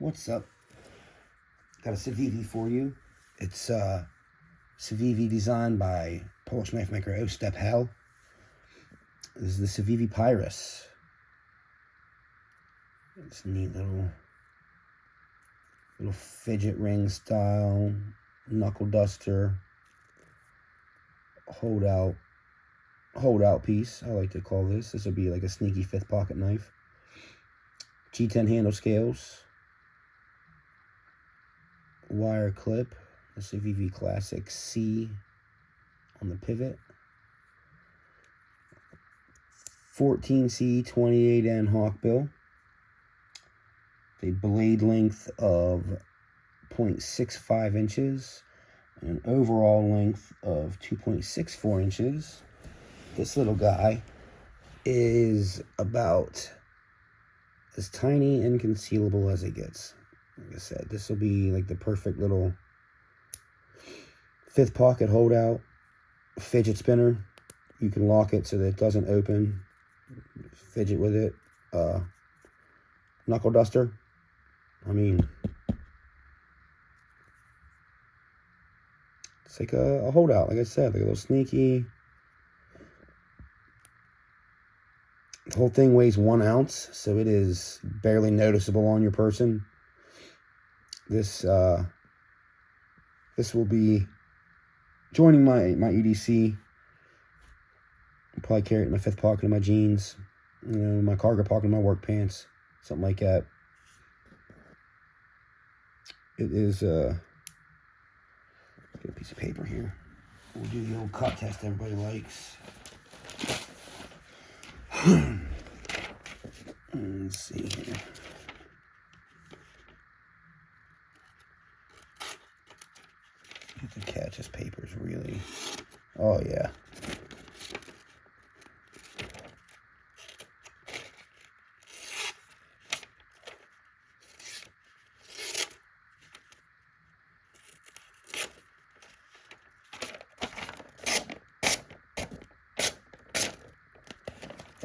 What's up? Got a Civivi for you. It's Civivi designed by Polish knife maker O Step Hell. This is the Civivi Pyrus. It's a neat little fidget ring style knuckle duster hold out piece. I like to call this. This will be like a sneaky fifth pocket knife. G10 handle scales. Wire clip, the Civivi Classic C on the pivot. 14C 28N hawkbill. A blade length of 0.65 inches and an overall length of 2.64 inches. This little guy is about as tiny and concealable as it gets. Like I said, this will be like the perfect little fifth pocket holdout fidget spinner. You can lock it so that it doesn't open. Fidget with it. Knuckle duster. I mean, it's like a holdout, like I said, like a little sneaky. The whole thing weighs 1 ounce, so it is barely noticeable on your person. This will be joining my EDC. I'll probably carry it in my fifth pocket of my jeans, you know, my cargo pocket of my work pants, something like that. It is get a piece of paper here. We'll do the old cut test everybody likes. Let's see here. The catch, this paper is really, oh yeah.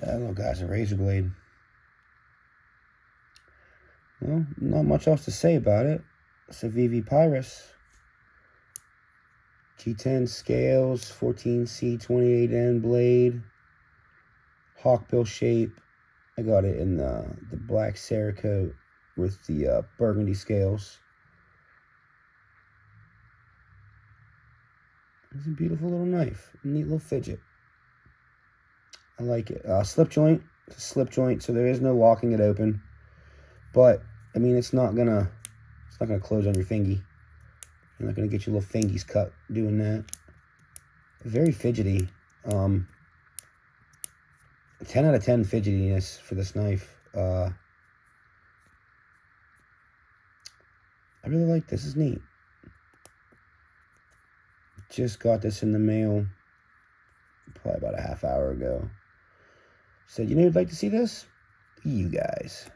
That little guy's a razor blade. Well, not much else to say about it. Civivi Pyrus. G10 scales, 14C 28N blade, hawkbill shape. I got it in the black Cerakote with the burgundy scales. It's a beautiful little knife, neat little fidget. I like it. Slip joint. It's a slip joint, so there is no locking it open. But I mean, it's not gonna close on your fingy. You're not going to get your little fingies cut doing that. Very fidgety. 10 out of 10 fidgetiness for this knife. I really like this. It's neat. Just got this in the mail probably about a half hour ago. Said, you know who'd like to see this? You guys.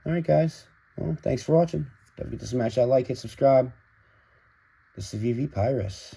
Alright, guys. Well, thanks for watching. Don't forget to smash that like, hit subscribe. The Civivi Pyrus.